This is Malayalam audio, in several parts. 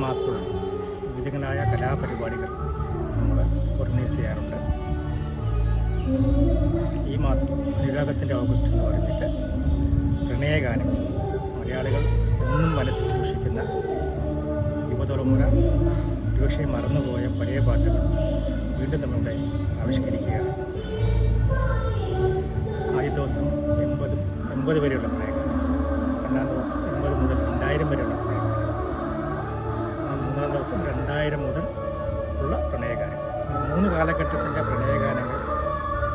മാസവും വിവിധങ്ങളായ കലാപരിപാടികൾ നമ്മൾ ഓർഗനൈസ് ചെയ്യാറുണ്ട്. ഈ മാസം അനുരാഗത്തിൻ്റെ ഓഗസ്റ്റ് എന്ന് പറഞ്ഞിട്ട് പ്രണയഗാനങ്ങൾ, മലയാളികൾ എന്നും മനസ്സിൽ സൂക്ഷിക്കുന്ന യുവതലമുറ ഒരുപക്ഷെ മറന്നുപോയ പഴയ പാട്ടുകൾ വീണ്ടും നമ്മളിവിടെ ആവിഷ്കരിക്കുകയാണ്. ആദ്യ ദിവസം 80 വരെയുള്ള പ്രണയഗാനം, രണ്ടാം ദിവസം 80 മുതൽ 2000 വരെയുള്ള പ്രണയഗാനം, മൂന്നാം ദിവസം 2000 മുതൽ ഉള്ള പ്രണയഗാനം. 3 കാലഘട്ടത്തിൻ്റെ പ്രണയഗാനങ്ങൾ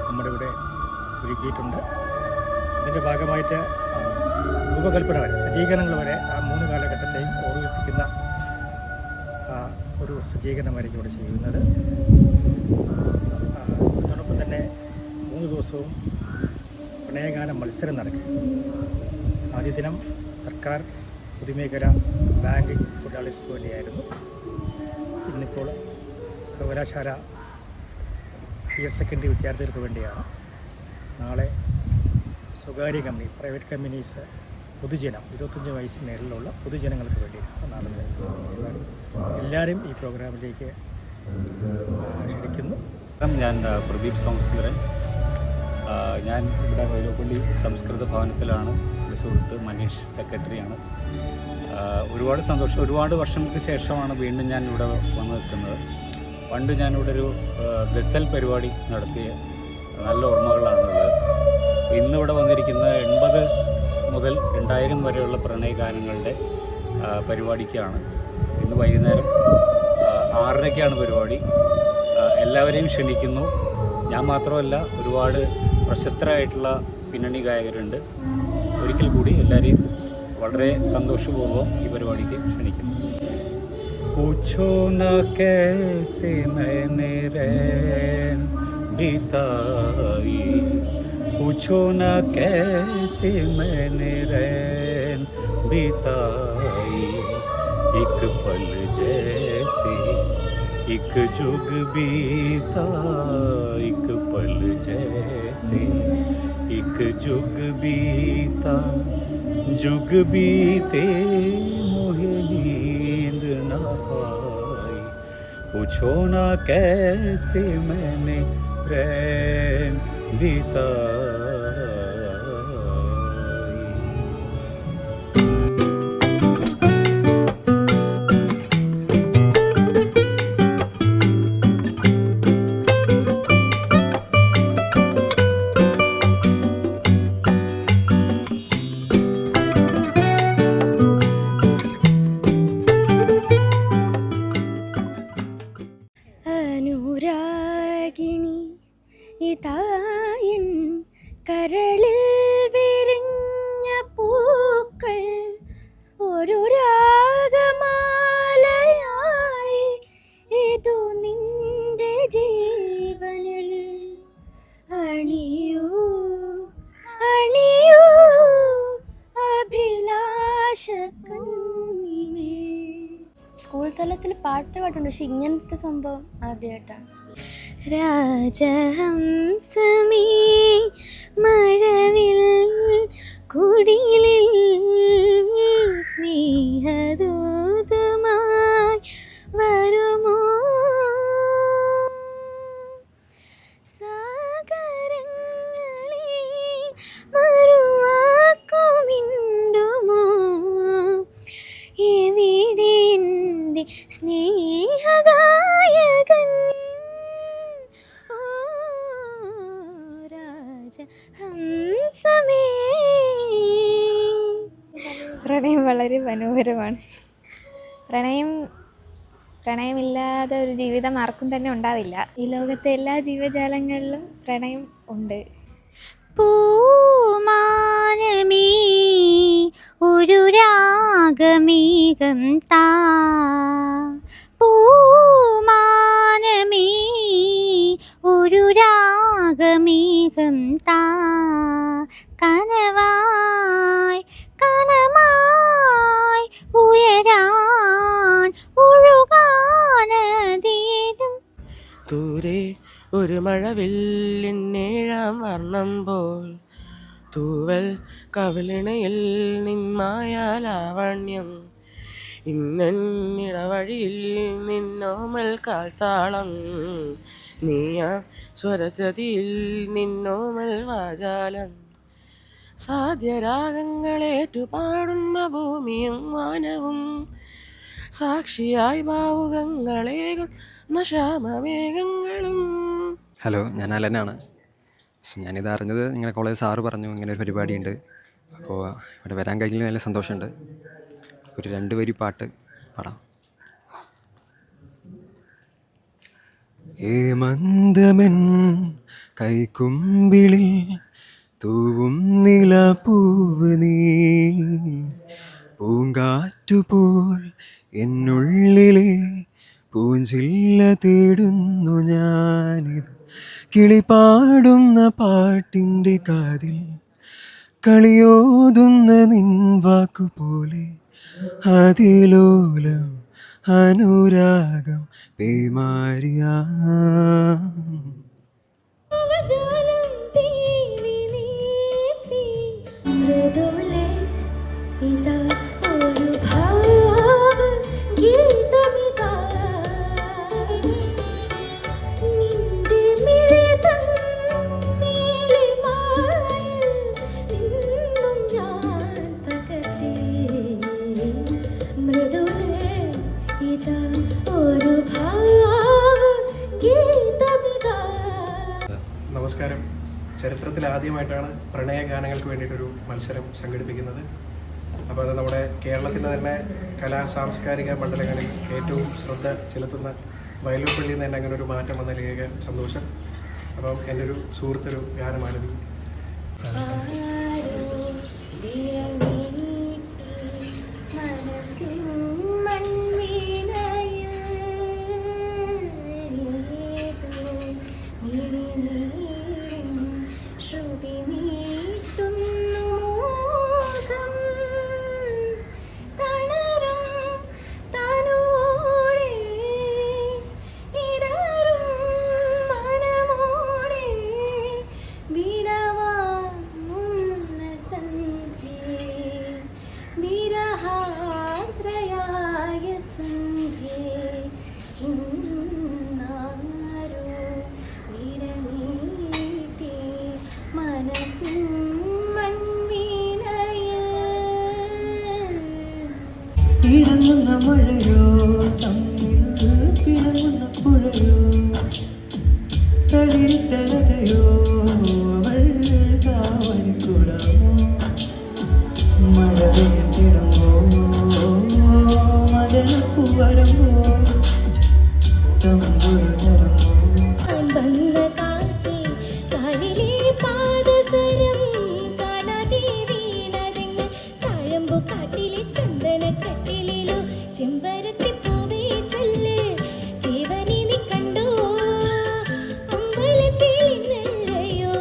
നമ്മുടെ ഇവിടെ ഒരുക്കിയിട്ടുണ്ട്. ഇതിൻ്റെ ഭാഗമായിട്ട് രൂപകൽപ്പന വരെ, സജ്ജീകരണങ്ങൾ വരെ ആ 3 കാലഘട്ടത്തെയും ഓർമ്മിപ്പിക്കുന്ന ഒരു സജ്ജീകരണമായിരിക്കും ഇവിടെ ചെയ്യുന്നത്. അതോടൊപ്പം തന്നെ 3 ദിവസവും പ്രണയഗാന മത്സരം നടക്കും. ആദ്യ ദിനം സർക്കാർ പൊതുമേഖല ബാങ്കിങ് തൊഴിലാളികൾക്ക് വേണ്ടിയായിരുന്നു. ഇന്നിപ്പോൾ സർവകലാശാല ഹയർ സെക്കൻഡറി വിദ്യാർത്ഥികൾക്ക് വേണ്ടിയാണ്. നാളെ സ്വകാര്യ കമ്പനി, പ്രൈവറ്റ് കമ്പനീസ്, പൊതുജനം 25 വയസ്സിന് മേളിലുള്ള പൊതുജനങ്ങൾക്ക് വേണ്ടിയിട്ടാണ് നാളെ പരിപാടി. എല്ലാവരും ഈ പ്രോഗ്രാമിലേക്ക് ക്ഷണിക്കുന്നു. ഞാൻ പ്രദീപ് സോങ്സ്കരൻ. ഞാൻ ഇവിടെ വൈലോപ്പള്ളി സംസ്കൃത ഭവനത്തിലാണ്. സുഹൃത്ത് മനീഷ് സെക്രട്ടറിയാണ്. ഒരുപാട് സന്തോഷം. ഒരുപാട് വർഷങ്ങൾക്ക് ശേഷമാണ് വീണ്ടും ഞാൻ ഇവിടെ വന്നു നിൽക്കുന്നത്. പണ്ട് ഞാനിവിടെ ഒരു ഗസൽ പരിപാടി നടത്തിയ നല്ല ഓർമ്മകളാണുള്ളത്. ഇന്നിവിടെ വന്നിരിക്കുന്നത് 80 മുതൽ 2000 വരെയുള്ള പ്രണയഗാനങ്ങളുടെ പരിപാടിക്കാണ്. ഇന്ന് വൈകുന്നേരം 6:30-ക്കാണ് പരിപാടി. എല്ലാവരെയും ക്ഷണിക്കുന്നു. ഞാൻ മാത്രമല്ല, ഒരുപാട് പ്രശസ്തരായിട്ടുള്ള പിന്നണി ഗായകരുണ്ട്. ഒരിക്കൽ കൂടി എല്ലാവരെയും വളരെ സന്തോഷപൂർവ്വം ഈ പരിപാടിക്ക് ക്ഷണിക്കുന്നു. पूछो न कैसे मैंने रैन बिताई, पूछो न कैसे मैंने रैन बिताई, एक पल जैसे एक जुग बीता, एक पल जैसे एक जुग बीता, जुग बीते मोहे नींद न आई, पूछो ना कैसे मैंने रैन बिताई. അനുരാഗിണി ഇതായൻ കരളിൽ വിരിഞ്ഞ പൂക്കൾ ഒരു രാഗമാലയായി ഇതു നിന്റെ ജീവനിൽ അണിയൂ അണിയൂ അഭിലാഷ കണ്ണിമേ. സ്കൂൾ തലത്തിൽ പാട്ട് പാട്ടുണ്ട്, പക്ഷെ ഇങ്ങനത്തെ സംഭവം ആദ്യമായിട്ടാണ്. രാജഹംസമേ മഴവിൽ കുടിലിൽ സ്നേഹദൂതമായി വരുമോ, സാഗരങ്ങളെ മറുവാക്കുമിണ്ടുമോ, എവിടെ എൻ്റെ സ്നേഹഗായകൻ, ഓ രാജഹംസമേ. പ്രണയം വളരെ മനോഹരമാണ്. പ്രണയമില്ലാതെ ഒരു ജീവിതം ആർക്കും തന്നെ ഉണ്ടാവില്ല. ഈ ലോകത്തെ എല്ലാ ജീവജാലങ്ങളിലും പ്രണയം ഉണ്ട്. പൂമാനമേ ഒരു രാഗമേഘം താ, പൂമാനമേ ഒരു രാഗമേഘം താ, കനവായി കനമായി ഉയരാൻ ഒഴുകാനതേലും. ദൂരെ ഒരു മഴവില്ലിന്നേഴാം വർണ്ണം പോൽ തൂവൽ കവിളിണയിൽ നിന്മായാലാവണ്യം, ഇന്നിടവഴിയിൽ നിന്നോമൽ കാൽത്താളം, നീയാ സ്വരജതിയിൽ നിന്നോമൽ വാചാലം. സാധ്യരാഗങ്ങളേറ്റു പാടുന്ന ഭൂമിയും വാനവും, സാക്ഷിയായി ഭാവുകങ്ങളേകുന്ന ശ്യാമമേഘങ്ങളും. ഹലോ, ഞാൻ അലനാണ്. ഞാനിത് അറിഞ്ഞത് നിങ്ങളുടെ കോളേജ് സാറ് പറഞ്ഞു ഇങ്ങനെ ഒരു പരിപാടിയുണ്ട്, അപ്പോൾ ഇവിടെ വരാൻ കഴിഞ്ഞതിൽ നല്ല സന്തോഷമുണ്ട്. ഒരു 2 വരി പാട്ട് പാടാം. ഏമന്തമൻ കൈക്കുമ്പിളിൽ തൂവും നിലപ്പൂവ് നീ, പൂങ്കാറ്റുപോൽ എന്നുള്ളിലെ പൂഞ്ചില്ല തേടുന്നു ഞാനിത്. കിളിപാടുന്ന പാട്ടിൻ്റെ കാതിൽ കളിയോതുന്ന നിൻ വാക്കുപോലെ, അതിലോലം അനുരാഗം പേമാരിയാ. നമസ്കാരം. ചരിത്രത്തിൽ ആദ്യമായിട്ടാണ് പ്രണയഗാനങ്ങൾക്ക് വേണ്ടിയിട്ടൊരു മത്സരം സംഘടിപ്പിക്കുന്നത്. അപ്പോൾ അത് നമ്മുടെ കേരളത്തിൻ്റെ തന്നെ കലാ സാംസ്കാരിക മണ്ഡലങ്ങളിൽ ഏറ്റവും ശ്രദ്ധ ചെലുത്തുന്ന വയലൂപ്പള്ളിയിൽ നിന്ന് തന്നെ അങ്ങനെ ഒരു മാറ്റം വന്നതിൽ ഏക സന്തോഷം. അപ്പം എൻ്റെ ഒരു സുഹൃത്തൊരു ഗാനമാനവി. പിടങ്ങുന്ന മഴയോ തമ്മിൽ പിടങ്ങുന്ന പുഴയോ തളിരിട്ടലയോ അവൾ കാവലിക്കൂടാമോ മഴ പെയ്തിടുമ്പോ മഴനപ്പു വരുമ്പോ തമ്പുരു തരുമ്പോ ചെമ്പരത്തി പൂവേ ചൊല്ല് ദേവനെ നീ കണ്ടോ അമ്പലത്തിൽ ഇന്നല്ലയോ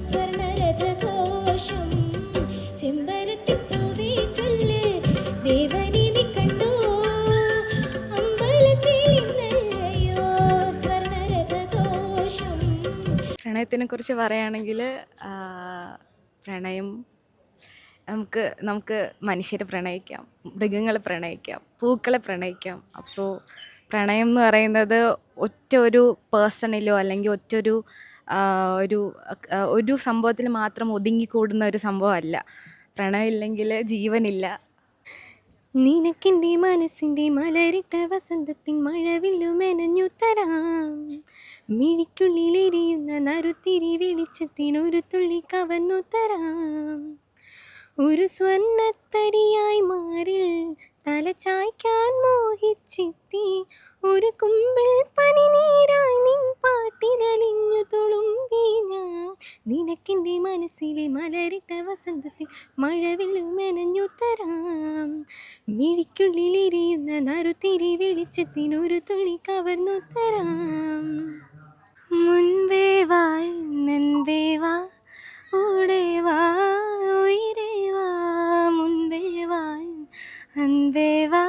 സ്വർണരഥഘോഷം. ചെമ്പരത്തി പൂവേ ചൊല്ല് ദേവനെ നീ കണ്ടോ അമ്പലത്തിൽ ഇന്നല്ലയോ സ്വർണരഥഘോഷം. പ്രണയത്തിനെ കുറിച്ച് പറയുകയാണെങ്കിൽ പ്രണയം നമുക്ക് മനുഷ്യരെ പ്രണയിക്കാം, മൃഗങ്ങളെ പ്രണയിക്കാം, പൂക്കളെ പ്രണയിക്കാം. സോ പ്രണയം എന്ന് പറയുന്നത് ഒരു പേഴ്സണിലോ അല്ലെങ്കിൽ ഒരു സംഭവത്തിൽ മാത്രം ഒതുങ്ങിക്കൂടുന്ന ഒരു സംഭവമല്ല. പ്രണയം ഇല്ലെങ്കിൽ ജീവനില്ല. നിനക്കെൻ്റെ മനസ്സിൻ്റെ മലരിട്ട വസന്തത്തിൻ മഴവില്ലു മെനഞ്ഞു തരാം, മിഴിക്കുള്ളിലെരിയുന്ന നറുത്തിരി വെളിച്ചത്തിനൊരു തുള്ളി കവർന്നു തരാം. ഒരു സ്വർണ്ണത്തരിയായി മാറിൽ തലചായ്ക്കാൻ മോഹിച്ചെത്തി, ഒരു കുമ്പിൾ പനിനീരായി നിൻ പാട്ടിലലിഞ്ഞു തുളുമ്പി ഞാൻ. നിനക്കെൻ്റെ മനസ്സിലെ മലരിട്ട വസന്തത്തിൽ മഴവില്ലു മെനഞ്ഞു തരാം, മിഴിക്കുള്ളിലെരിയുന്ന നറുത്തിരി വെളിച്ചത്തിനൊരു തുള്ളി കവർന്നു തരാം. മുൻപേ വാ നൻപേ വാ ഓടേ വാ ഉയരേ വാ, മുൻപേ വാ അൻപേ വാ